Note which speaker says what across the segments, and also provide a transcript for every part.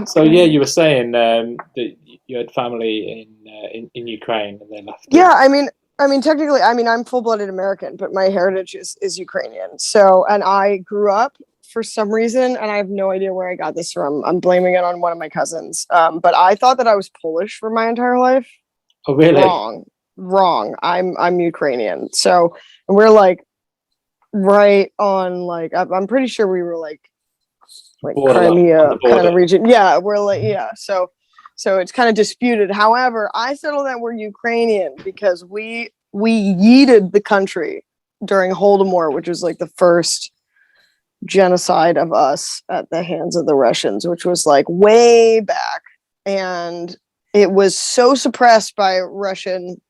Speaker 1: So yeah, you were saying that you had family in Ukraine and they left.
Speaker 2: Yeah, I mean, technically, I'm full-blooded American, but my heritage is Ukrainian. So, and I grew up for some reason, and I have no idea where I got this from. I'm blaming it on one of my cousins. But I thought that I was Polish for my entire life.
Speaker 1: Oh, really?
Speaker 2: Wrong, wrong. I'm Ukrainian. So, and we're like right on like I'm pretty sure we were like
Speaker 1: Borderline on the
Speaker 2: Crimea kind
Speaker 1: border.
Speaker 2: of region. Yeah, we're like yeah. So it's kind of disputed. However, I settled that we're Ukrainian because we yeeted the country during Holodomor, which was like the first genocide of us at the hands of the Russians, which was like way back, and it was so suppressed by Russian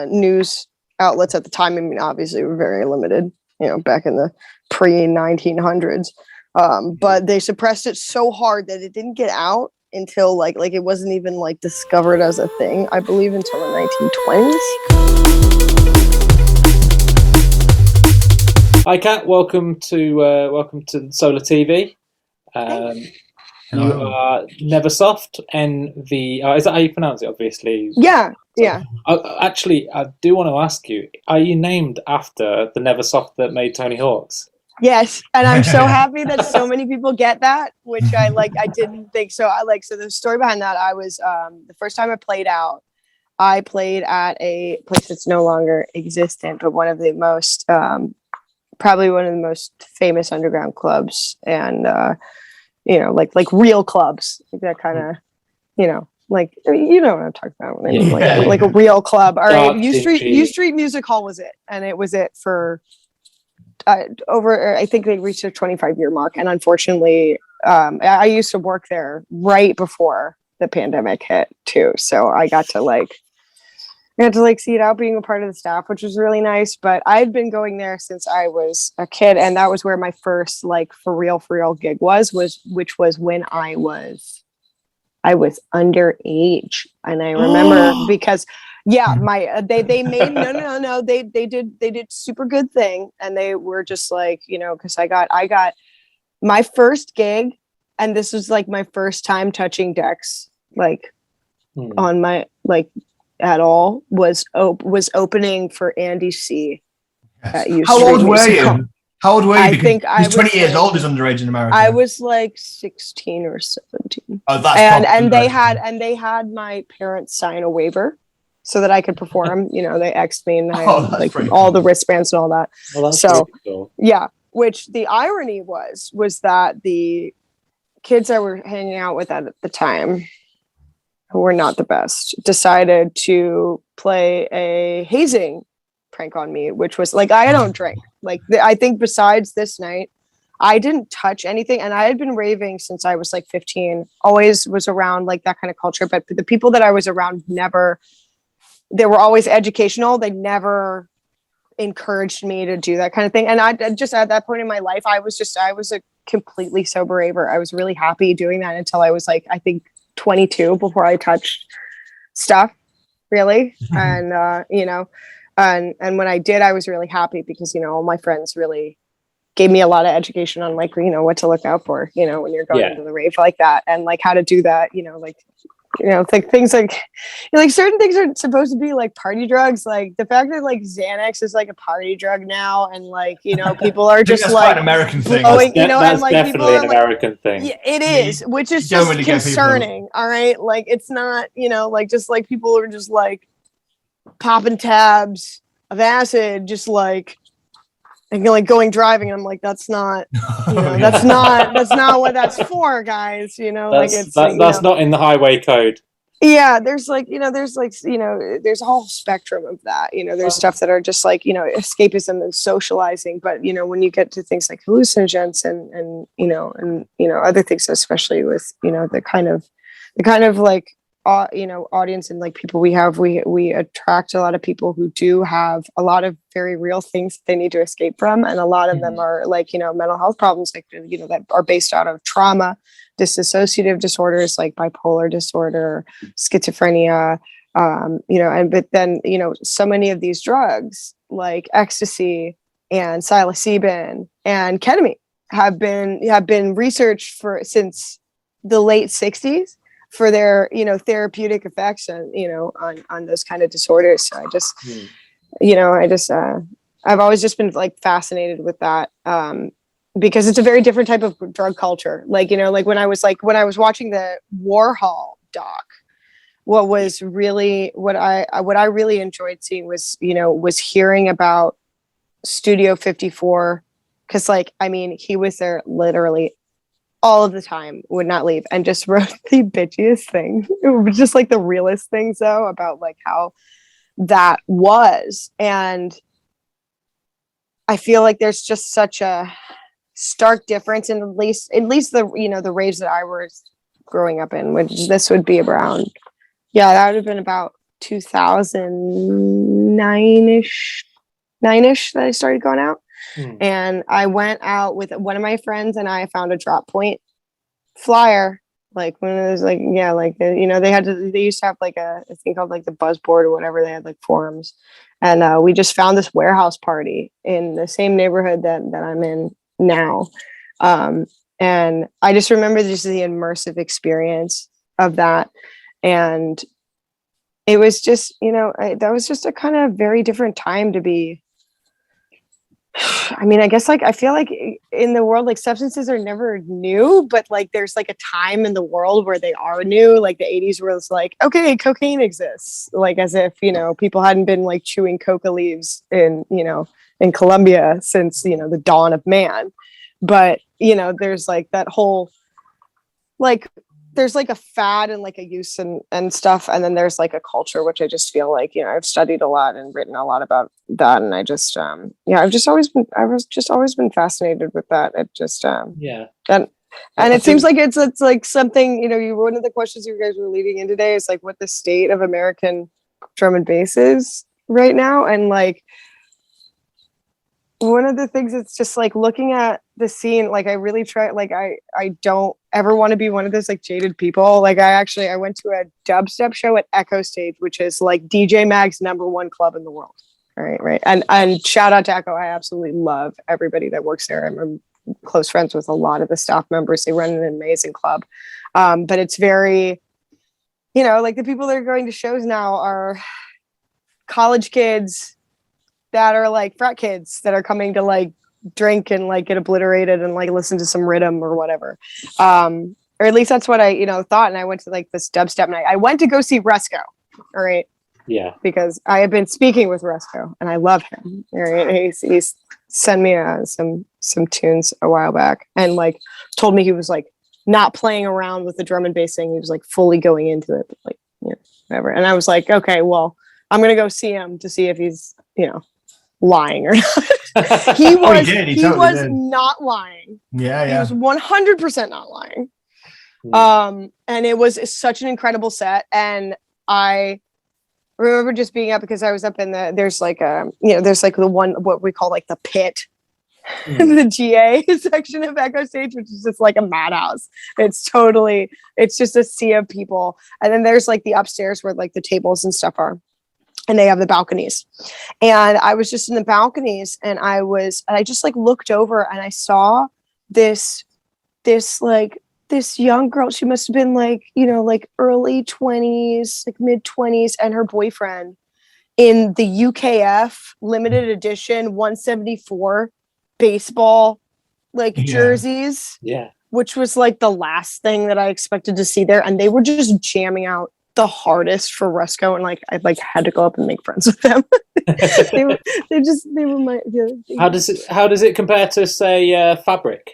Speaker 2: news outlets at the time. I mean, obviously, we were very limited, back in the pre-1900s. But they suppressed it so hard that it didn't get out until like it wasn't even like discovered as a thing, I believe, until the 1920s.
Speaker 1: Hi, Kat. Welcome to Solar TV. You are Neversoft, is that how you pronounce it? Obviously.
Speaker 2: Yeah,
Speaker 1: So,
Speaker 2: yeah.
Speaker 1: Actually, I do want to ask you: are you named after the Neversoft that made Tony Hawk's?
Speaker 2: Yes, and I'm so happy that so many people get that, which I didn't think so. So the story behind that, I was the first time I played at a place that's no longer existent, but one of the most probably one of the most famous underground clubs, and like real clubs, like that kind of, like you know what I'm talking about when I mean like a real club. All right, U Street Music Hall was it, and it was it for over. I think they reached their 25-year mark, and unfortunately, I used to work there right before the pandemic hit too, so I got to see it out being a part of the staff, which was really nice. But I'd been going there since I was a kid, and that was where my first for real gig which was when I was underage. And I remember because they made no they did super good thing, and they were just because I got my first gig, and this was like my first time touching decks on my at all, was opening for Andy C at U
Speaker 3: How
Speaker 2: Street
Speaker 3: old were
Speaker 2: Music
Speaker 3: you?
Speaker 2: Hall.
Speaker 3: How old were you?
Speaker 2: I think I was
Speaker 3: 20 years old is underage in America.
Speaker 2: I was 16 or 17.
Speaker 3: Oh, that's
Speaker 2: and they had my parents sign a waiver so that I could perform. They X'd me, and I had all the wristbands and all that.
Speaker 1: Well, that's
Speaker 2: so
Speaker 1: really cool.
Speaker 2: Yeah, which the irony was that the kids I were hanging out with at the time, who were not the best, decided to play a hazing prank on me, which was I don't drink. I think besides this night, I didn't touch anything, and I had been raving since I was 15. Always was around that kind of culture, but the people that I was around they were always educational. They never encouraged me to do that kind of thing. And I just, at that point in my life, I was a completely sober raver. I was really happy doing that until I was I think 22 before I touched stuff really. And and when I did, I was really happy because all my friends really gave me a lot of education on what to look out for when you're going into the rave like that, and how to do that, things certain things are supposed to be party drugs, the fact that Xanax is a party drug now, and people are just
Speaker 3: that's quite an American thing.
Speaker 2: blowing,
Speaker 1: That's
Speaker 2: and
Speaker 1: definitely
Speaker 2: people are
Speaker 1: an American thing.
Speaker 2: Yeah, it is, which is
Speaker 3: don't
Speaker 2: just
Speaker 3: really get
Speaker 2: concerning. All right, it's not just people are just popping tabs of acid, just and going driving. And I'm that's not that's not what that's for, guys.
Speaker 1: That's not in the highway code.
Speaker 2: Yeah, there's there's a whole spectrum of that. There's stuff that are just escapism and socializing, but when you get to things like hallucinogens and other things, especially with the kind of audience and people we have, we attract a lot of people who do have a lot of very real things that they need to escape from, and a lot of them are mental health problems that are based out of trauma, dissociative disorders like bipolar disorder, schizophrenia, but then so many of these drugs like ecstasy and psilocybin and ketamine have been researched since the late 60s for their, therapeutic effects on, on those kind of disorders. So I just, I've always just been like fascinated with that. Because it's a very different type of drug culture. Like, like when I was watching the Warhol doc, what I really enjoyed seeing was hearing about Studio 54. Cause he was there literally all of the time, would not leave, and just wrote the bitchiest thing. It was just like the realest things though, about like how that was. And I feel like there's just such a stark difference in at least the the rage that I was growing up in, which this would be around, that would have been about 2009ish that I started going out. And I went out with one of my friends and I found a drop point flyer, like when it was like, they used to have like a thing called like the buzzboard or whatever. They had like forums, and we just found this warehouse party in the same neighborhood that I'm in now. And I just remember just the immersive experience of that. And it was just, that was just a kind of very different time to be. I mean, I guess like, I feel like in the world, like substances are never new, but like, there's like a time in the world where they are new, like the 80s where it's like, okay, cocaine exists. Like as if, people hadn't been like chewing coca leaves in Colombia since, the dawn of man. But, there's like that whole, like, there's like a fad and like a use and stuff. And then there's like a culture, which I just feel like, I've studied a lot and written a lot about that. And I just, I was just always been fascinated with that. It just, and it seems like it's like something, one of the questions you guys were leading in today is like what the state of American drum and bass is right now. And like, one of the things it's just like looking at the scene, like I really try, like I don't ever want to be one of those like jaded people. Like I went to a dubstep show at Echo Stage, which is like DJ Mag's #1 club in the world. All right. And shout out to Echo. I absolutely love everybody that works there. I'm close friends with a lot of the staff members. They run an amazing club. But it's very, like the people that are going to shows now are college kids that are like frat kids that are coming to like drink and like get obliterated and like listen to some rhythm or whatever. Or at least that's what I, thought. And I went to like this dubstep night. I went to go see Resco. All right.
Speaker 1: Yeah.
Speaker 2: Because I have been speaking with Resco and I love him. All right. He's sent me some tunes a while back and like told me he was like not playing around with the drum and bass thing. He was like fully going into it, like, whatever. And I was like, okay, well, I'm going to go see him to see if he's, lying or not. He was not lying.
Speaker 3: Yeah.
Speaker 2: He was 100% not lying. And it was such an incredible set. And I remember just being up because I was up in there's like the one, what we call like the pit, the GA section of Echo Stage, which is just like a madhouse. It's just a sea of people. And then there's like the upstairs where like the tables and stuff are. And they have the balconies. And I was just in the balconies and I just like looked over and I saw this young girl. She must have been like, like early 20s, like mid 20s, and her boyfriend in the UKF limited edition 174 baseball jerseys.
Speaker 1: Yeah.
Speaker 2: Which was like the last thing that I expected to see there. And they were just jamming out the hardest for Resco, and like I like had to go up and make friends with them. they were my.
Speaker 1: How does it compare to say Fabric?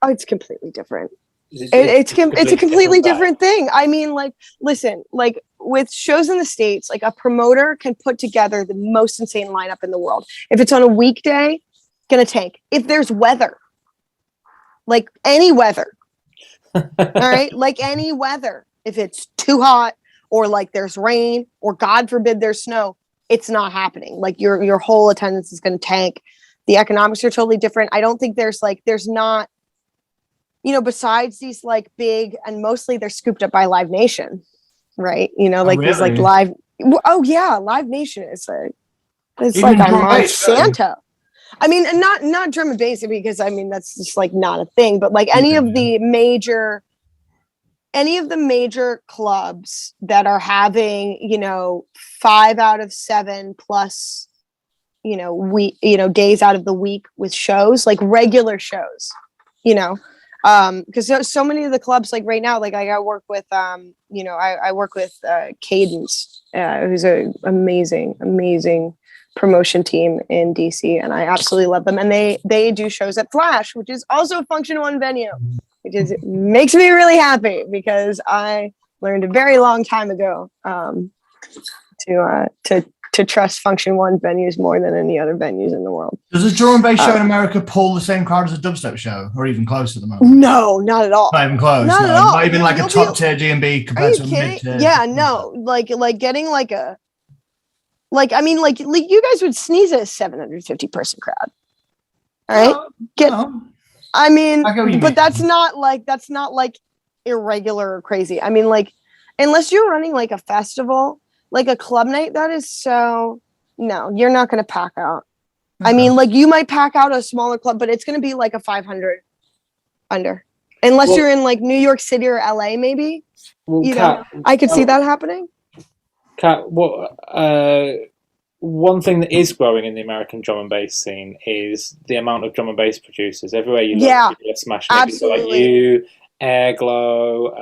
Speaker 2: Oh, it's completely different. It's a completely different thing. I mean, like, listen, like with shows in the States, like a promoter can put together the most insane lineup in the world. If it's on a weekday, gonna tank. If there's weather, like any weather, all right, like any weather. If it's too hot or like there's rain or God forbid there's snow, it's not happening. Like your whole attendance is going to tank. The economics are totally different. I don't think there's not, besides these like big, and mostly they're scooped up by Live Nation, right? Like these like live. Oh yeah. Live Nation is it's like a Monsanto. I mean, not drum and bass because I mean, that's just like not a thing, but like any of the major any of the major clubs that are having, 5 out of 7 plus, days out of the week with shows, like regular shows, because there's so many of the clubs, like right now, like I work with, I work with Cadence, who's an amazing promotion team in DC, and I absolutely love them. And they do shows at Flash, which is also a Function One venue, which makes me really happy because I learned a very long time ago to trust Function One venues more than any other venues in the world.
Speaker 3: Does a drum and bass show in America pull the same crowd as a dubstep show, or even close at the moment?
Speaker 2: No, not at all.
Speaker 3: Not even close.
Speaker 2: Not at all.
Speaker 3: Not even like a top tier D&B compared to a mid tier.
Speaker 2: Yeah, no. Like getting like a, like, I mean, like you guys would sneeze at a 750 person crowd. All right. I mean, but that's not like irregular or crazy. I mean, like, unless you're running like a festival, like a club night, that is so, no, you're not going to pack out. Okay. I mean, like, you might pack out a smaller club, but it's going to be like a 500 under, unless you're in like New York City or LA, maybe. Kat, I could see that happening.
Speaker 1: Kat, one thing that is growing in the American drum and bass scene is the amount of drum and bass producers. Everywhere you look, people are smashing it. People like you, Airglow,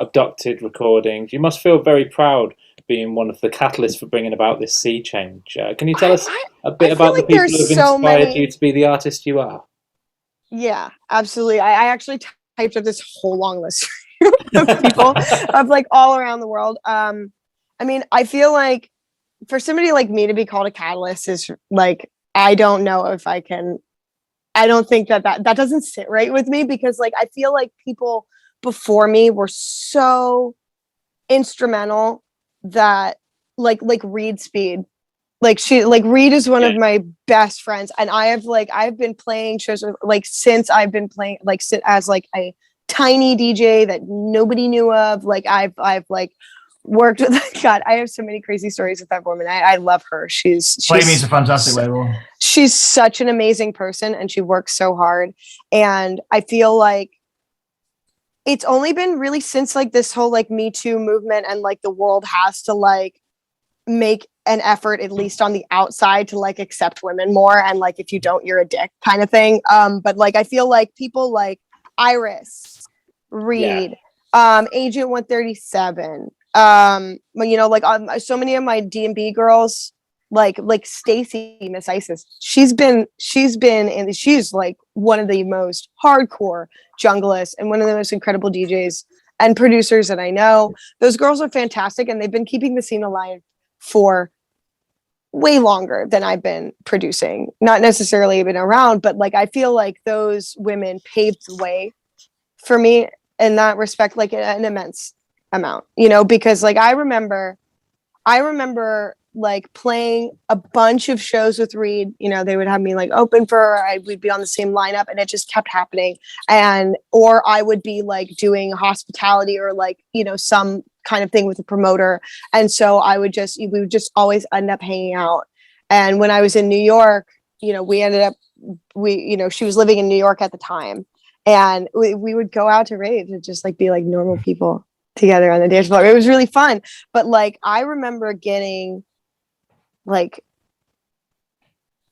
Speaker 1: Abducted Recordings. You must feel very proud being one of the catalysts for bringing about this sea change. Can you tell us a bit about the people who have inspired you to be the artist you are?
Speaker 2: Yeah, absolutely. I actually typed up this whole long list of people of like all around the world. I mean, I feel like for somebody like me to be called a catalyst is like, I don't know if I can, I don't think that doesn't sit right with me, because like, I feel like people before me were so instrumental that like Reed Speed, like Reed is one of my best friends. And I've been playing shows with, like, since I've been playing, like, as like a tiny DJ that nobody knew of. Like I've like worked with, God, I have so many crazy stories with that woman. I love her. She's
Speaker 3: Flamey's a fantastic label.
Speaker 2: She's such an amazing person, and she works so hard. And I feel like it's only been really since like this whole like Me Too movement, and like the world has to like make an effort, at least on the outside, to like accept women more. And like, if you don't, you're a dick kind of thing. But like, I feel like people like Iris, Reed, Agent 137, like so many of my D&B girls, like Stacy, Miss Isis, she's like one of the most hardcore junglists and one of the most incredible DJs and producers that I know. Those girls are fantastic, and they've been keeping the scene alive for way longer than I've been producing. Not necessarily been around, but like, I feel like those women paved the way for me in that respect, like an immense amount, because like I remember like playing a bunch of shows with Reed. They would have me like open for her. We'd be on the same lineup, and it just kept happening. Or I would be like doing hospitality or like, some kind of thing with a promoter. And so we would just always end up hanging out. And when I was in New York, we ended up, she was living in New York at the time, and we would go out to raves and just like be like normal people together on the dance floor. It was really fun. But like, I remember getting like,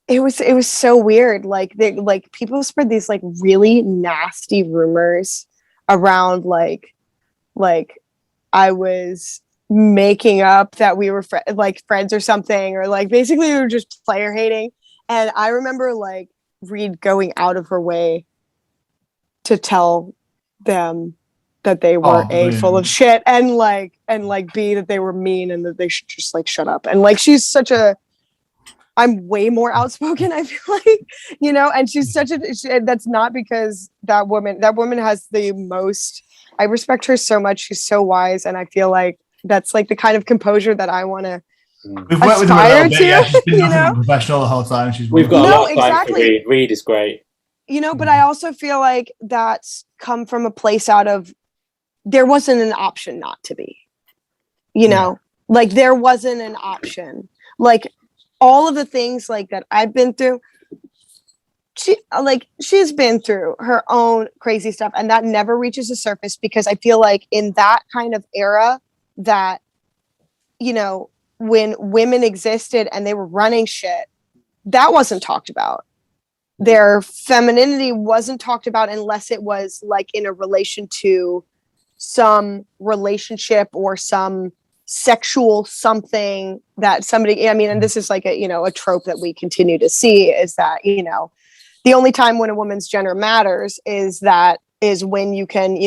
Speaker 2: it was so weird. Like people spread these like really nasty rumors around like I was making up that we were friends or something, or like basically we were just player hating. And I remember like Reed going out of her way to tell them that they were full of shit, and B, that they were mean, and that they should just like shut up. And like, I'm way more outspoken, I feel like, and she's that's not because that woman has the most, I respect her so much. She's so wise. And I feel like that's like the kind of composure that I want to
Speaker 3: We've worked with her a little bit. Yeah, she's been nothing but professional the whole time.
Speaker 1: We've got a lot of time for Reed. Reed is great.
Speaker 2: But I also feel like that's come from a place out of, there wasn't an option not to be, like there wasn't an option. Like all of the things like that I've been through, she's been through her own crazy stuff, and that never reaches the surface, because I feel like in that kind of era that, when women existed and they were running shit, that wasn't talked about. Their femininity wasn't talked about unless it was like in a relation to some relationship or some sexual something that somebody, and this is like a trope that we continue to see, is that, the only time when a woman's gender matters is when you can, when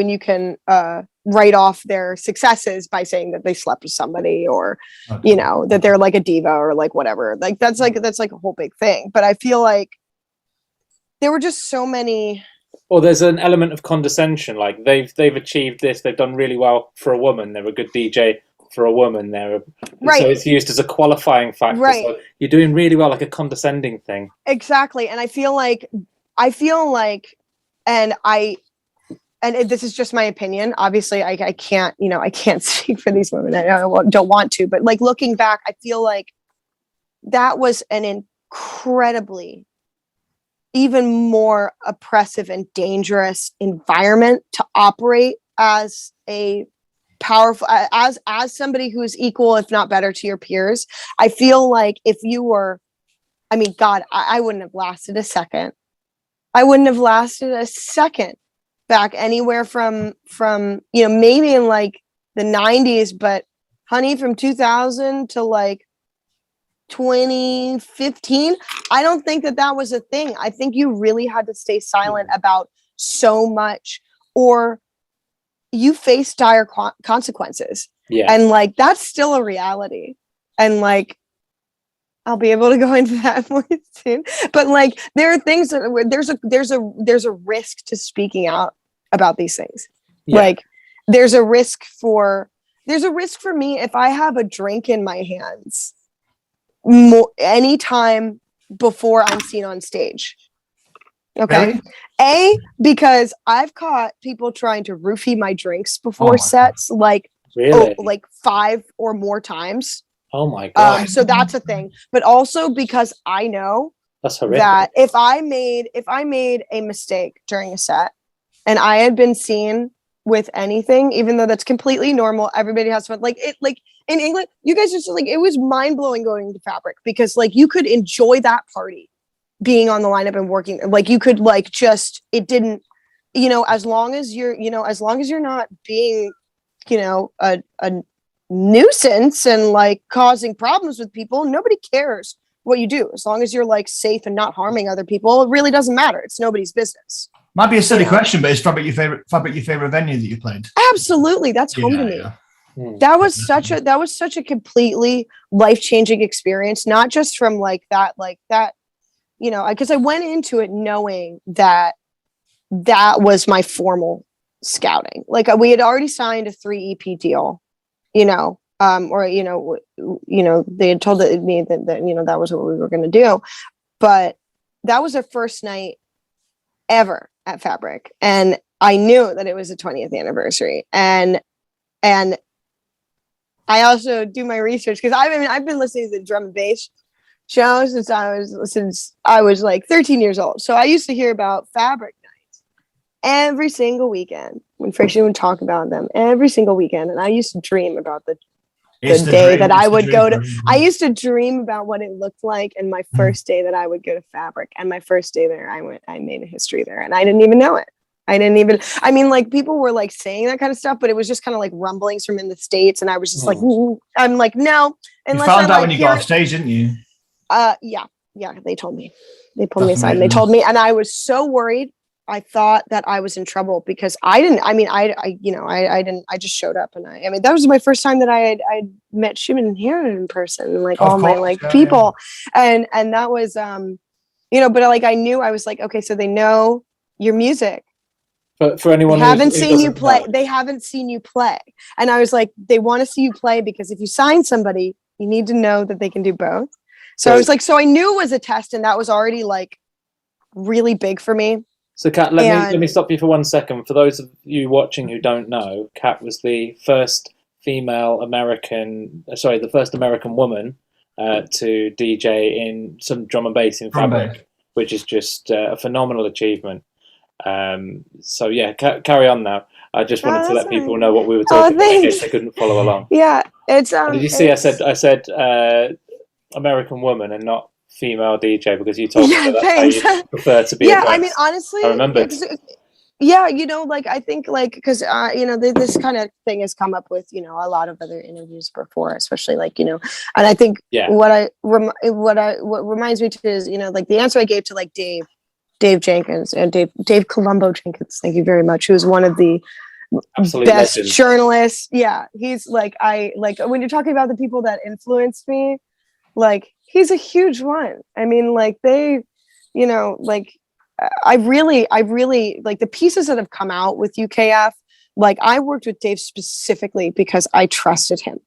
Speaker 2: you can write off their successes by saying that they slept with somebody, or that they're like a diva, or like whatever, like that's like a whole big thing. But I feel like there were just so many.
Speaker 1: Well, there's an element of condescension, like they've achieved this, they've done really well for a woman, they're a good DJ for a woman, right. So it's used as a qualifying factor, right. So you're doing really well, like a condescending thing.
Speaker 2: Exactly. And I feel like and this is just my opinion. Obviously, I can't, I can't speak for these women. I don't want to, but like looking back, I feel like that was an incredibly, even more oppressive and dangerous environment to operate as a powerful, as somebody who's equal, if not better, to your peers. I feel like if you were, God, I wouldn't have lasted a second. I wouldn't have lasted a second back anywhere from maybe in like the 90s, but honey, from 2000 to like 2015, I don't think that was a thing. I think you really had to stay silent about so much, or you face dire consequences.
Speaker 1: Yeah.
Speaker 2: And like that's still a reality. And like I'll be able to go into that more soon. But like there are things that there's a risk to speaking out about these things. Yeah. Like there's a risk for me if I have a drink in my hands anytime before I'm seen on stage. Okay. Really? Because I've caught people trying to roofie my drinks before sets, like
Speaker 1: really?
Speaker 2: Like 5 or more times.
Speaker 1: Oh my God.
Speaker 2: So that's a thing. But also because I know
Speaker 1: that's horrific.
Speaker 2: That if I made a mistake during a set and I had been seen with anything, even though that's completely normal, everybody has fun. Like in England, you guys just like, it was mind blowing going to Fabric, because like you could enjoy that party being on the lineup and working. Like you could like just, it didn't, as long as you're not being, a nuisance and like causing problems with people, nobody cares what you do. As long as you're like safe and not harming other people, it really doesn't matter. It's nobody's business.
Speaker 3: Might be a silly question, but is Fabric your favorite venue that you played?
Speaker 2: Absolutely. That's home to me. Yeah. That was such a completely life-changing experience, not just from like that, because I went into it knowing that was my formal scouting. Like we had already signed a 3 EP deal, they had told me that that was what we were going to do. But that was our first night ever at Fabric. And I knew that it was the 20th anniversary. And I also do my research because I've been listening to the drum and bass show since I was like 13 years old. So I used to hear about Fabric nights every single weekend when Friction would talk about them every single weekend. And I used to dream about the day that I would go to. I used to dream about what it looked like, and my first day that I would go to Fabric. And my first day there, I made a history there, and I didn't even know it. Like people were like saying that kind of stuff, but it was just kind of like rumblings from in the States. And I was just like, I'm like, no.
Speaker 3: You found out when you got off stage, didn't you?
Speaker 2: Yeah. They told me. They pulled me aside and they told me, and I was so worried. I thought that I was in trouble because I didn't. I just showed up, and that was my first time that I met Shimon and Hannah in person, and like all my like people, and that was but like I knew, I was like, okay, so they know your music.
Speaker 1: But for anyone
Speaker 2: they haven't seen you play, and I was like, they want to see you play because if you sign somebody, you need to know that they can do both. So I was like, so I knew it was a test, and that was already like really big for me.
Speaker 1: So Kat, let me stop you for 1 second. For those of you watching who don't know, Kat was the first American woman to DJ in some drum and bass in Fabric, which is just a phenomenal achievement. So yeah, carry on now. I just wanted to let people know what we were talking about in case they couldn't follow along.
Speaker 2: Yeah, it's
Speaker 1: Did you see? I said American woman and not female DJ because you told me that's how you prefer to be.
Speaker 2: Yeah, I mean, honestly,
Speaker 1: I remembered.
Speaker 2: Yeah, like I think like because this kind of thing has come up with a lot of other interviews before, especially like and I think what reminds me too is like the answer I gave to like Dave Jenkins and Dave Colombo Jenkins, thank you very much, who's one of the best journalists. Yeah, he's like when you're talking about the people that influenced me, like he's a huge one. I mean, like they, like I really like the pieces that have come out with UKF. Like I worked with Dave specifically because I trusted him,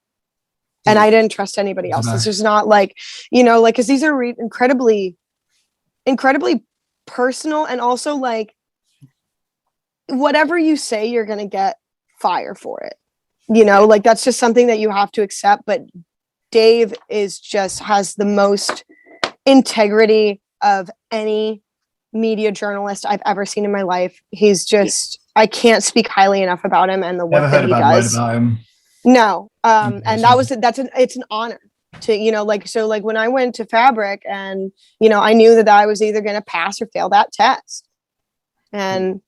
Speaker 2: and I didn't trust anybody else. This is not like like because these are incredibly personal, and also like whatever you say, you're gonna get fire for it. Like that's just something that you have to accept. But Dave has the most integrity of any media journalist I've ever seen in my life. He's just I can't speak highly enough about him and the work that he does. No, and it's an honor to like when I went to Fabric and I knew that I was either going to pass or fail that test, and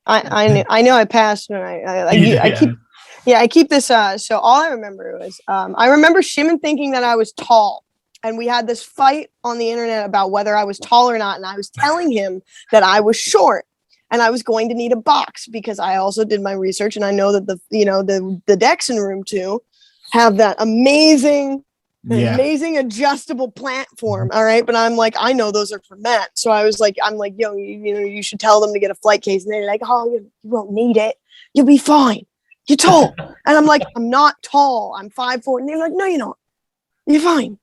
Speaker 2: I know I passed, and I keep this. So all I remember was I remember Shimon thinking that I was tall, and we had this fight on the internet about whether I was tall or not, and I was telling him that I was short. And I was going to need a box because I also did my research, and I know that the decks in room 2 have that amazing adjustable platform. All right, but I'm like, I know those are for men, so I'm like, yo, you should tell them to get a flight case, and they're like, oh, you won't need it, you'll be fine, you're tall. And I'm like, I'm not tall, I'm 5'4", and they're like, no, you're not, you're fine.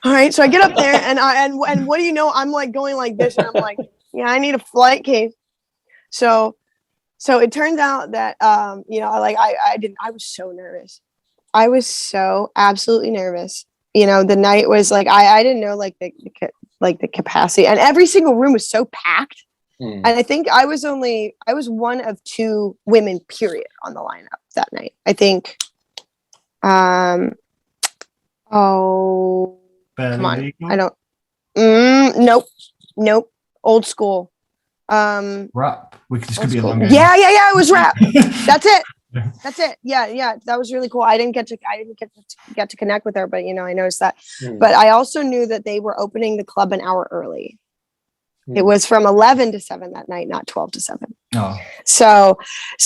Speaker 2: All right, so I get up there, and what do you know? I'm like going like this, and I'm like, yeah, I need a flight case. So it turned out that, I was so nervous. I was so absolutely nervous. The night was like, I didn't know like the capacity, and every single room was so packed. And I think I was one of 2 women, period, on the lineup that night. I think, come on. I don't, nope. Old school.
Speaker 3: Rap. This could be a long game.
Speaker 2: Yeah. It was rap. That's it. Yeah. That was really cool. I didn't get to connect with her, but I noticed that. But I also knew that they were opening the club an hour early. It was from 11 to 7 that night, not 12 to 7.
Speaker 3: Oh.
Speaker 2: So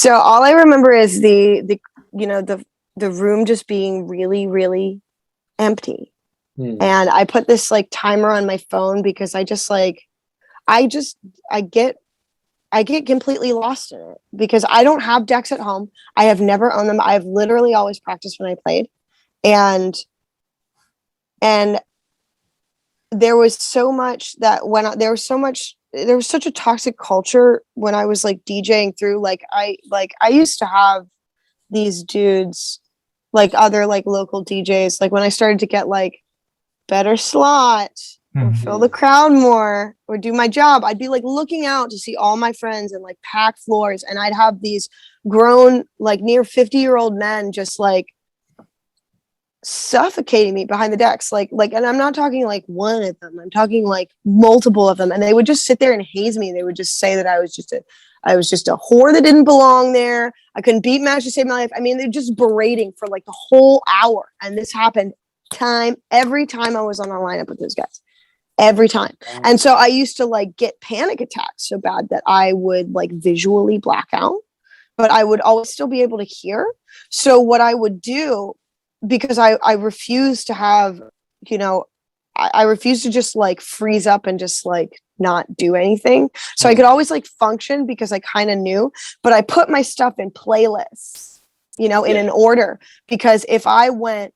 Speaker 2: all I remember is the room just being really, really empty. And I put this like timer on my phone because I get completely lost in it because I don't have decks at home. I have never owned them. I've literally always practiced when I played. And there was so much that there was such a toxic culture when I was like DJing through, like I used to have these dudes, like other like local DJs, like when I started to get like better slots, or fill the crowd more, or do my job, I'd be like looking out to see all my friends and like packed floors, and I'd have these grown like near 50-year-old men just like suffocating me behind the decks, like and I'm not talking like one of them, I'm talking like multiple of them, and they would just sit there and haze me. They would just say that I was just a whore that didn't belong there. I couldn't beat match to save my life. I mean, they're just berating for like the whole hour, and this happened every time I was on a lineup with those guys. Every time. And so I used to like get panic attacks so bad that I would like visually black out, but I would always still be able to hear. So what I would do, because I refuse to have, I refuse to just like freeze up and just like not do anything. So I could always like function because I kind of knew, but I put my stuff in playlists, in an order, because if I went,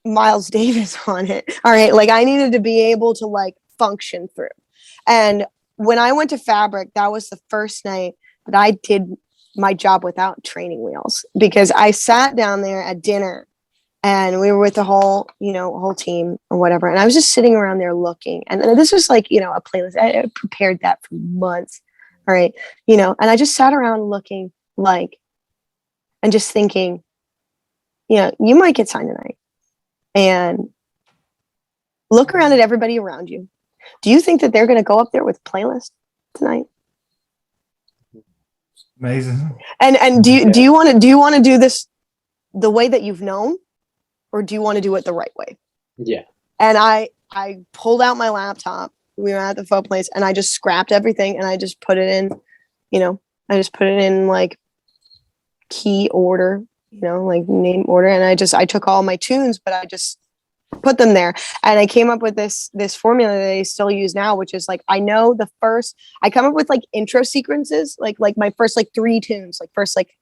Speaker 2: Miles Davis on it, all right, like I needed to be able to like function through. And when I went to Fabric, that was the first night that I did my job without training wheels, because I sat down there at dinner and we were with the whole team or whatever. And I was just sitting around there looking, and this was like, a playlist. I prepared that for months. All right. And I just sat around looking and just thinking, you might get signed tonight, and look around at everybody around you. Do you think that they're going to go up there with playlist tonight?
Speaker 3: Amazing.
Speaker 2: And do you want to do this the way that you've known, or do you want to do it the right way?
Speaker 1: Yeah.
Speaker 2: And I pulled out my laptop. We were at the photo place, and I just scrapped everything, and I just put it in, like key order, like name order, and I took all my tunes, but I just put them there, and I came up with this formula that I still use now, which is like, I come up with like intro sequences, like my first like 3 tunes, like first like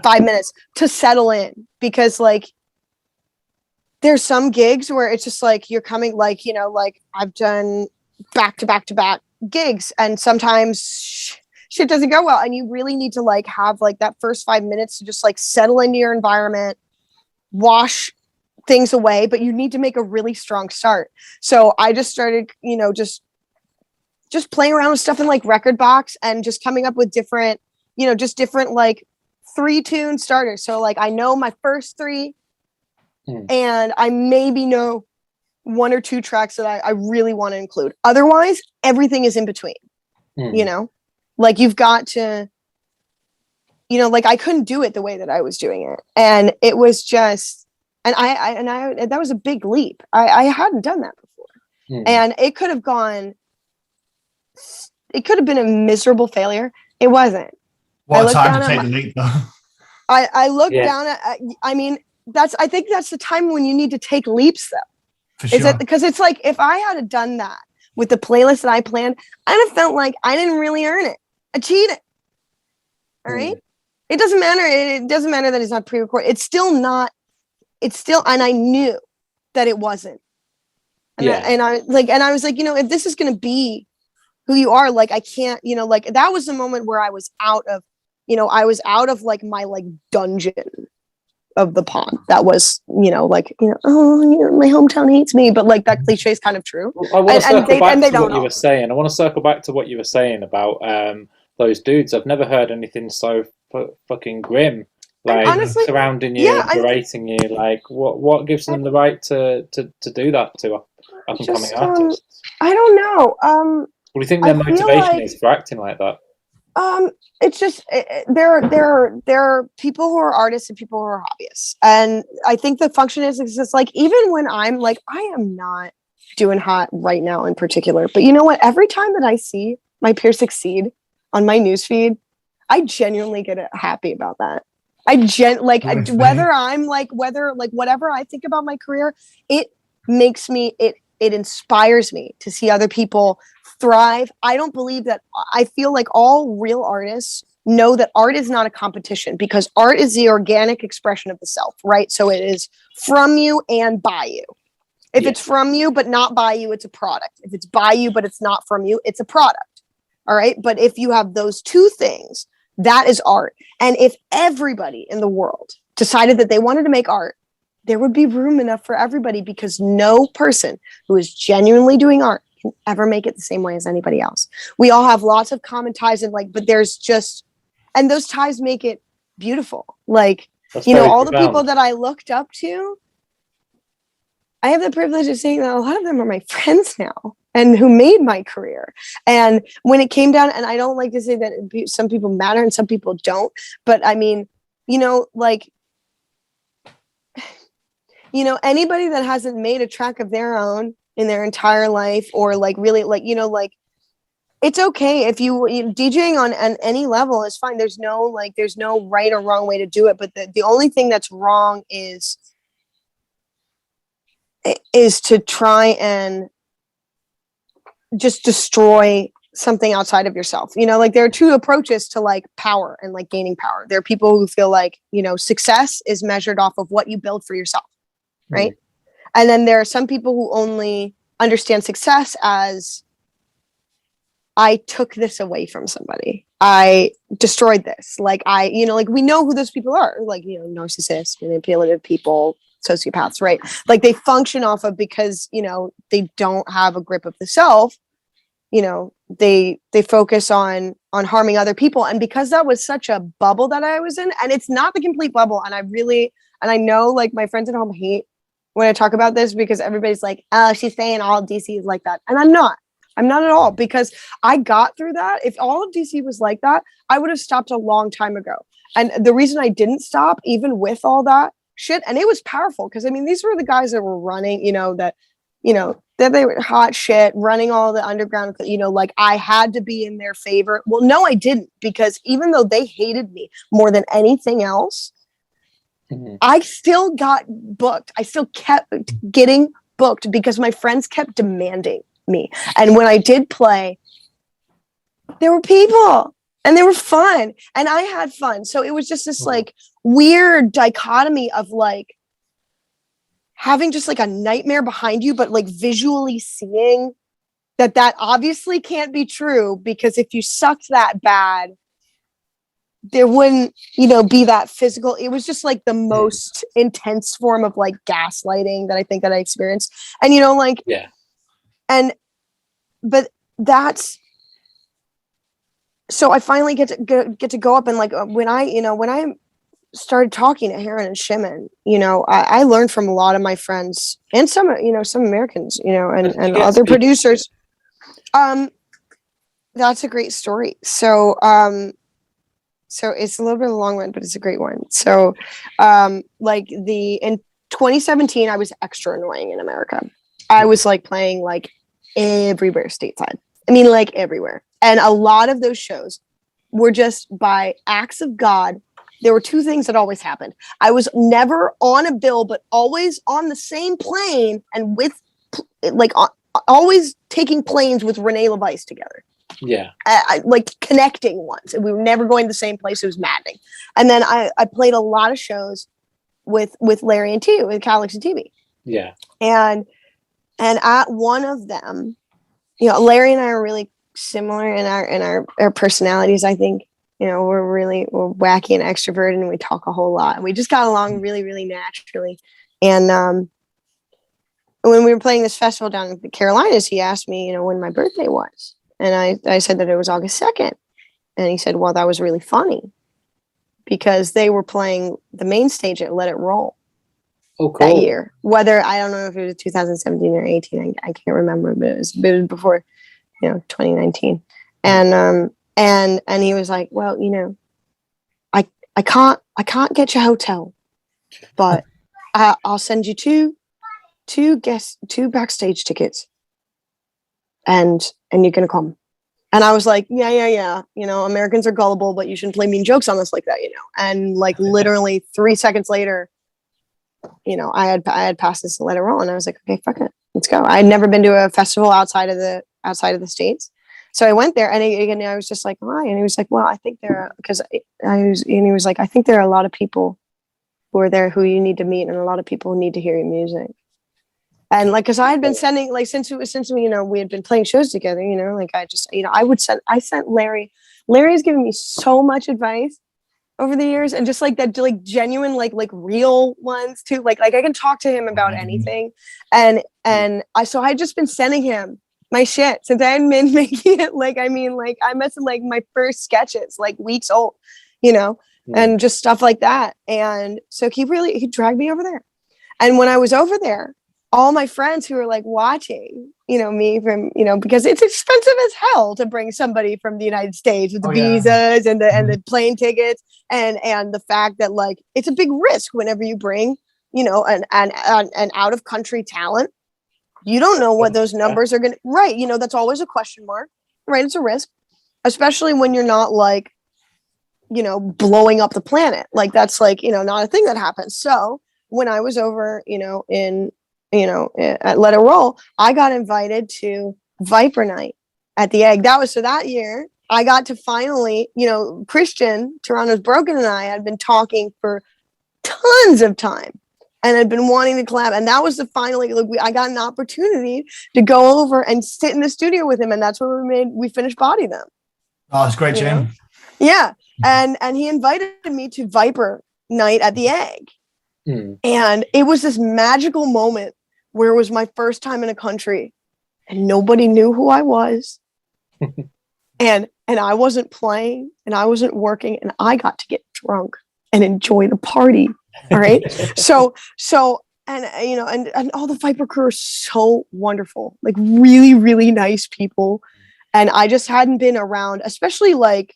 Speaker 2: 5 minutes to settle in, because like there's some gigs where it's just like you're coming, like like I've done back to back gigs, and sometimes shit doesn't go well, and you really need to like have like that first 5 minutes to just like settle into your environment, wash things away, but you need to make a really strong start. So I just started, just playing around with stuff in like Record Box, and just coming up with different, different like 3-tune starters. So like I know my first 3, and I maybe know 1 or 2 tracks that I really want to include. Otherwise, everything is in between. Like you've got to, like I couldn't do it the way that I was doing it, and it was just, and I that was a big leap. I hadn't done that before, and it could have gone. It could have been a miserable failure. It wasn't.
Speaker 3: What a time to take the leap, though.
Speaker 2: I looked down at. I mean, I think that's the time when you need to take leaps, though.
Speaker 3: For sure.
Speaker 2: Is it because it's like, if I had done that with the playlist that I planned, I'd have felt like I didn't really earn it. I cheated. All right. It doesn't matter. It doesn't matter that it's not pre-recorded. It's still not. It's still, and I knew that it wasn't. And I was like, if this is going to be who you are, like, I can't, like, that was the moment where I was out of, like my like dungeon of the pond. That was, oh, my hometown hates me, but like that cliche is kind of true.
Speaker 1: Well, I want to circle back to what you were saying. I want to circle back to what you were saying about those dudes. I've never heard anything so fucking grim, like honestly, surrounding you and berating you. Like, what gives them the right to do that to up and coming artists?
Speaker 2: I don't know.
Speaker 1: What do you think their motivation is for acting like that?
Speaker 2: It's just there are people who are artists and people who are hobbyists, and I think the function is just like, even when I'm like, I am not doing hot right now in particular, but you know what? Every time that I see my peers succeed on my newsfeed, I genuinely get happy about that. Whether whatever I think about my career, it makes me it inspires me to see other people thrive. I feel like all real artists know that art is not a competition, because art is the organic expression of the self, right? So it is from you and by you. If it's from you but not by you, it's a product. If it's by you but it's not from you, it's a product. All right. But if you have those 2 things, that is art. And if everybody in the world decided that they wanted to make art, there would be room enough for everybody, because no person who is genuinely doing art can ever make it the same way as anybody else. We all have lots of common ties, and but there's just, and those ties make it beautiful. Like, all the people that I looked up to, I have the privilege of saying that a lot of them are my friends now, and who made my career. And when it came down, and I don't like to say that some people matter and some people don't, but I mean, anybody that hasn't made a track of their own in their entire life, or really it's okay if you DJing on any level is fine. There's no right or wrong way to do it. But the only thing that's wrong is to try and just destroy something outside of yourself. There are 2 approaches to like power and like gaining power. There are people who feel like, success is measured off of what you build for yourself. Right. And then there are some people who only understand success as, I took this away from somebody. I destroyed this. Like we know who those people are, like, narcissists, manipulative people, sociopaths, right? Like they function off of, because, you know, they don't have a grip of the self, you know, they focus on harming other people. And because that was such a bubble that I was in, and it's not the complete bubble, and I know like my friends at home hate when I talk about this, because everybody's like, oh, she's saying all DC is like that. And I'm not at all, because I got through that. If all of DC was like that, I would have stopped a long time ago. And the reason I didn't stop, even with all that shit, and it was powerful, because I mean, these were the guys that were running, that they were hot shit, running all the underground, like I had to be in their favor. Well, no, I didn't, because even though they hated me more than anything else, I still got booked. I still kept getting booked because my friends kept demanding me. And when I did play, there were people and they were fun and I had fun. So it was just this like weird dichotomy of like having just like a nightmare behind you, but like visually seeing that obviously can't be true, because if you sucked that bad, there wouldn't, be that physical. It was just like the most intense form of like gaslighting that I think that I experienced. And, but that's, so I finally get to go up and like, when I started talking to Heron and Shimon, I learned from a lot of my friends and some Americans, and other producers. That's a great story. So it's a little bit of a long one, but it's a great one. So, in 2017, I was extra annoying in America. I was like playing like everywhere stateside. I mean, like everywhere. And a lot of those shows were just by acts of God. There were two things that always happened. I was never on a bill, but always on the same plane and with always taking planes with Renee LeVice together.
Speaker 1: Yeah.
Speaker 2: Like connecting ones. And we were never going to the same place. It was maddening. And then I played a lot of shows with Larry and T, with Calix and TV.
Speaker 1: Yeah.
Speaker 2: And at one of them, Larry and I are really similar in our personalities. I think, we're wacky and extroverted and we talk a whole lot. And we just got along really, really naturally. And when we were playing this festival down in the Carolinas, he asked me, when my birthday was. And I said that it was August 2nd. And he said, well, that was really funny because they were playing the main stage at Let It Roll that year. Whether, I don't know if it was 2017 or 18, I can't remember, but it was before, 2019. And he was like, well, I can't get you a hotel, but I'll send you two backstage tickets. And you're going to come. And I was like, yeah. Americans are gullible, but you shouldn't play mean jokes on us like that, And like literally 3 seconds later, I had passed this Let It Roll and I was like, okay, fuck it. Let's go. I had never been to a festival outside of the States. So I went there and I was just like, why? And he was like, well, I think he was like, I think there are a lot of people who are there who you need to meet and a lot of people who need to hear your music. And like, cause I had been sending, like, since we had been playing shows together, like I sent Larry's given me so much advice over the years and just like that, like genuine, like real ones too. Like I can talk to him about anything. And so I just been sending him my shit since I had been making it. I must have like my first sketches, like weeks old, and just stuff like that. And so he dragged me over there. And when I was over there, all my friends who were like watching, me from, because it's expensive as hell to bring somebody from the United States with the visas and the plane tickets and the fact that like, it's a big risk whenever you bring, an out of country talent. You don't know what those numbers are going to, right. That's always a question mark, right? It's a risk, especially when you're not like, blowing up the planet. Like that's like, not a thing that happens. So when I was over, at Let It Roll, I got invited to Viper Night at the Egg. That year I got to finally, Christian, Toronto's Broken, and I had been talking for tons of time and had been wanting to collab. And that was I got an opportunity to go over and sit in the studio with him. And that's when we finished Body Them.
Speaker 3: Oh, it's great, Jim.
Speaker 2: Yeah. And he invited me to Viper Night at the Egg. And it was this magical moment where it was my first time in a country and nobody knew who I was. and I wasn't playing and I wasn't working and I got to get drunk and enjoy the party. All right. so and you know, and all the Viper crew are so wonderful, like really, really nice people. And I just hadn't been around, especially like,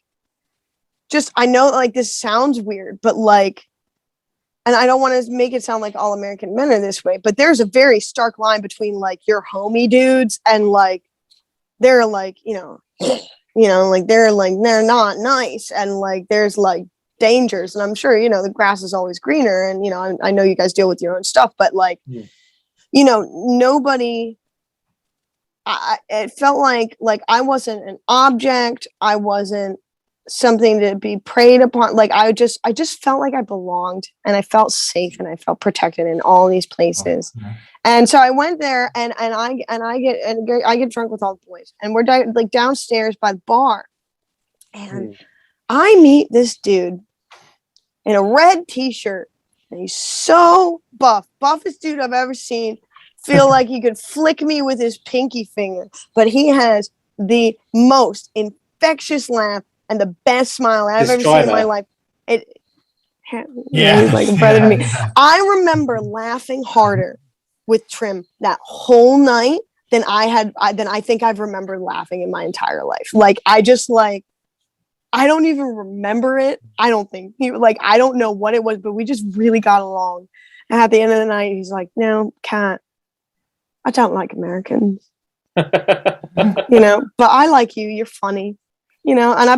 Speaker 2: just, I know like this sounds weird, but like, and I don't want to make it sound like all American men are this way, but there's a very stark line between like your homie dudes and like, they're like, like they're not nice. And like, there's like dangers. And I'm sure, the grass is always greener. And, I know you guys deal with your own stuff, but like, nobody, it felt like I wasn't an object. I wasn't something to be preyed upon. Like I just felt like I belonged and I felt safe and I felt protected in all these places. And so I went there and I get drunk with all the boys and we're like downstairs by the bar and I meet this dude in a red t-shirt and he's so buffest dude I've ever seen. Feel like he could flick me with his pinky finger, but he has the most infectious laugh and the best smile I've ever seen in my life. He's like a brother to me. I remember laughing harder with Trim that whole night than I think I've remembered laughing in my entire life. Like I don't even remember it. I don't think I don't know what it was, but we just really got along. And at the end of the night, he's like, "No, Kat, I don't like Americans, but I like you. You're funny, and I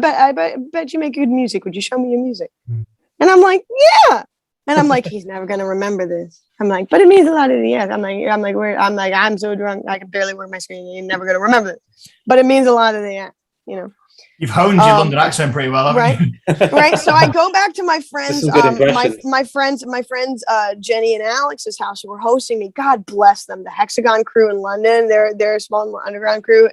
Speaker 2: bet you make good music. Would you show me your music?" And I'm like, "Yeah." And I'm like, "He's never gonna remember this." I'm like, "But it means a lot to the end." I'm so drunk I can barely work my screen. You're never gonna remember this, but it means a lot to the end,
Speaker 3: You've honed your London accent pretty well, haven't
Speaker 2: you? Right. So I go back to my friends, my friends, Jenny and Alex's house who were hosting me. God bless them. The Hexagon crew in London. They're a small underground crew.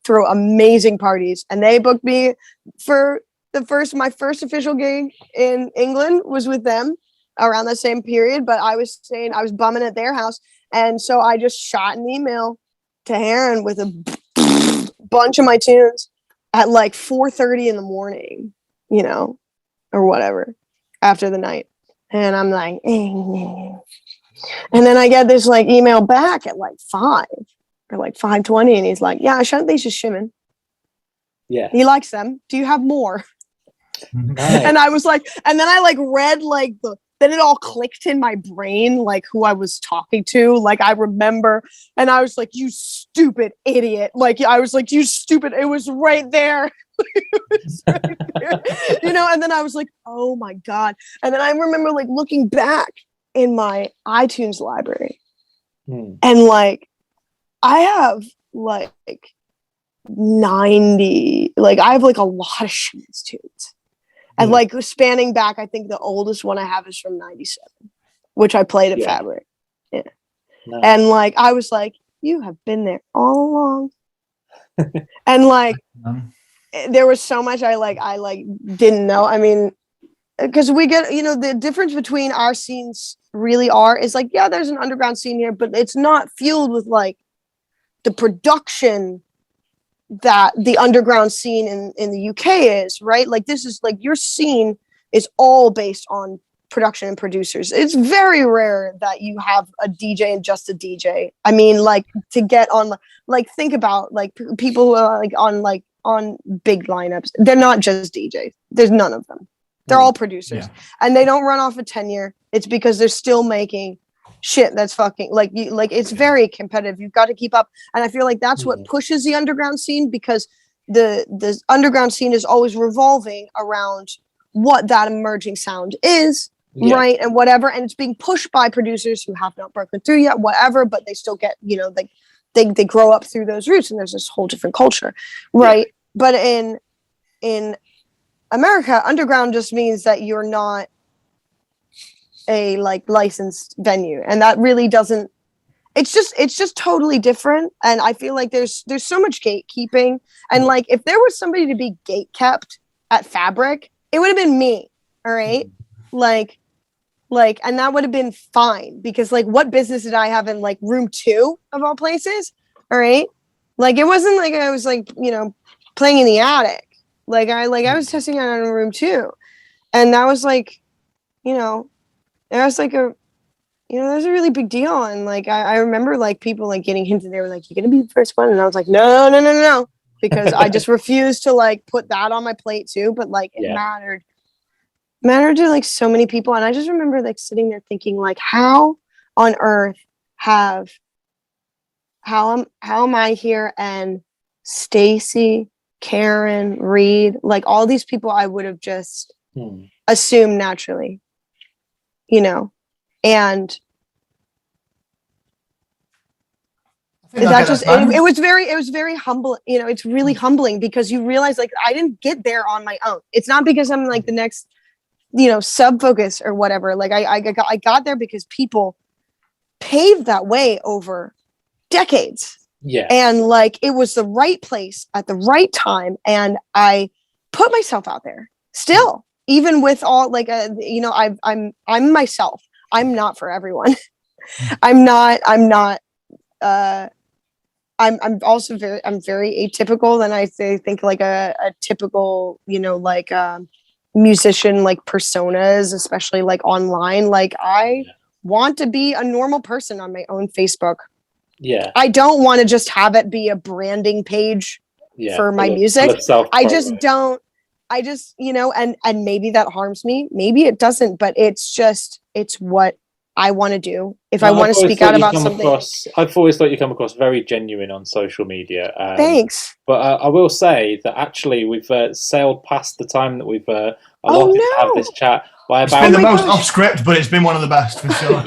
Speaker 2: Throw amazing parties, and they booked me for my first official gig in England was with them around the same period. But I was bumming at their house, and so I just shot an email to Heron with a bunch of my tunes at like 4:30 in the morning, or whatever, after the night. And I'm like, and then I get this like email back at like 5 or like 5:20, and he's like, "Yeah, I shot these just shimming. Yeah, he likes them. Do you have more?" Nice. And I was like, and then I like read like then it all clicked in my brain, like who I was talking to. Like I remember, and I was like, "You stupid idiot." Like I was like, "You stupid." It was right there. It was right there. And then I was like, "Oh my God." And then I remember like looking back in my iTunes library and like, I have like 90, like I have like a lot of Shimons tunes. And like spanning back, I think the oldest one I have is from 97, which I played at Fabric. Yeah. Nice. And like, I was like, "You have been there all along." And like, there was so much I didn't know. I mean, because we get, the difference between our scenes really is like, yeah, there's an underground scene here, but it's not fueled with like the production that the underground scene in the UK is, right? Like this is like your scene is all based on production and producers. It's very rare that you have a DJ and just a DJ. I mean, like to get on, like think about like people who are like on big lineups. They're not just DJs. There's none of them. They're all producers, and they don't run off a tenure. It's because they're still making shit that's fucking it's very competitive. You've got to keep up, and I feel like that's what pushes the underground scene, because the underground scene is always revolving around what that emerging sound is, right, and whatever, and it's being pushed by producers who have not broken through yet, whatever, but they still get they grow up through those roots, and there's this whole different culture, right? But in America, underground just means that you're not a like licensed venue, and that really doesn't, it's just totally different. And I feel like there's so much gatekeeping, and like if there was somebody to be gate kept at Fabric, it would have been me. All right, like Like, and that would have been fine because like, what business did I have in like room 2 of all places? All right. Like, it wasn't like I was like, you know, playing in the attic. Like I was testing out in room 2. And that was like, you know, that was like a, you know, that was a really big deal. And like, I remember like people like getting hinted, they were like, you're going to be the first one. And I was like, no. Because I just refused to like put that on my plate too. But like, it mattered to like so many people. And I just remember like sitting there thinking like, how on earth how am I here? And Stacy, Karen, Reed, like all these people I would have just assumed naturally, you know, and that just it was very humble, you know. It's really humbling because you realize like I didn't get there on my own. It's not because I'm like the next, you know, sub focus or whatever. Like I got there because people paved that way over decades.
Speaker 1: Yeah.
Speaker 2: And like it was the right place at the right time, and I put myself out there still, even with all like you know, I'm myself. I'm not for everyone. I'm also very atypical than I think like a typical, you know, like musician like personas, especially like online. Like I want to be a normal person on my own Facebook.
Speaker 1: Yeah.
Speaker 2: I don't want to just have it be a branding page for my music. I just don't. I just, you know, and maybe that harms me. Maybe it doesn't, but it's what I want to do. If I want to speak out about something.
Speaker 1: I've always thought you come across very genuine on social media.
Speaker 2: Thanks.
Speaker 1: But I will say that actually we've sailed past the time that we've allotted to have this chat.
Speaker 3: It's been the most off script, but it's been one of the best for sure.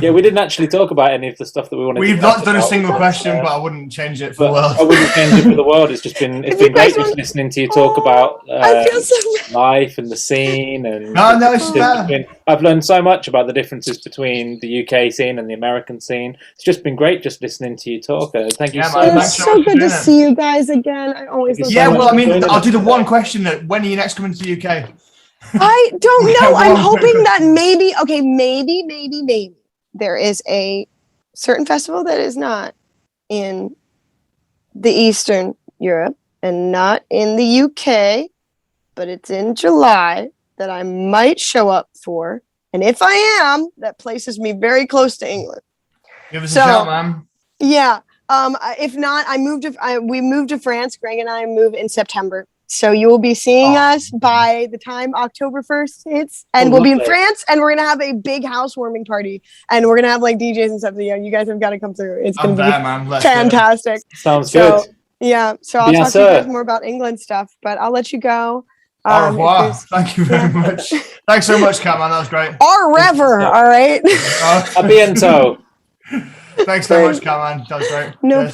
Speaker 1: Yeah, we didn't actually talk about any of the stuff that we wanted.
Speaker 3: We've not done a single question, but I wouldn't change it for the world.
Speaker 1: I wouldn't change it for the world. It's been great just listening to you talk about life and the scene. And I've learned so much about the differences between the UK scene and the American scene. It's just been great just listening to you talk. Thank you so much.
Speaker 2: It's so good to see you guys again. I always love
Speaker 3: I mean, I'll do the one question that when are you next coming to the UK?
Speaker 2: I don't know. I'm hoping that maybe there is a certain festival that is not in the Eastern Europe and not in the UK, but it's in July that I might show up for. And if I am, that places me very close to England.
Speaker 3: Give us a shout, man.
Speaker 2: Yeah. If not, we moved to France. Greg and I move in September. So you will be seeing us by the time October 1st hits, and we'll be in France, and we're gonna have a big housewarming party, and we're gonna have like DJs and stuff. So yeah, you guys have got to come through. It's gonna be fantastic.
Speaker 1: Sounds good.
Speaker 2: Yeah. So I'll talk to you guys more about England stuff, but I'll let you go.
Speaker 3: Au revoir. Thank you very much. Thanks so much, Kat, man. That was great.
Speaker 2: Au revoir. All right.
Speaker 1: A bientôt.
Speaker 3: Thanks so much, Kat, man. That was great.
Speaker 2: No.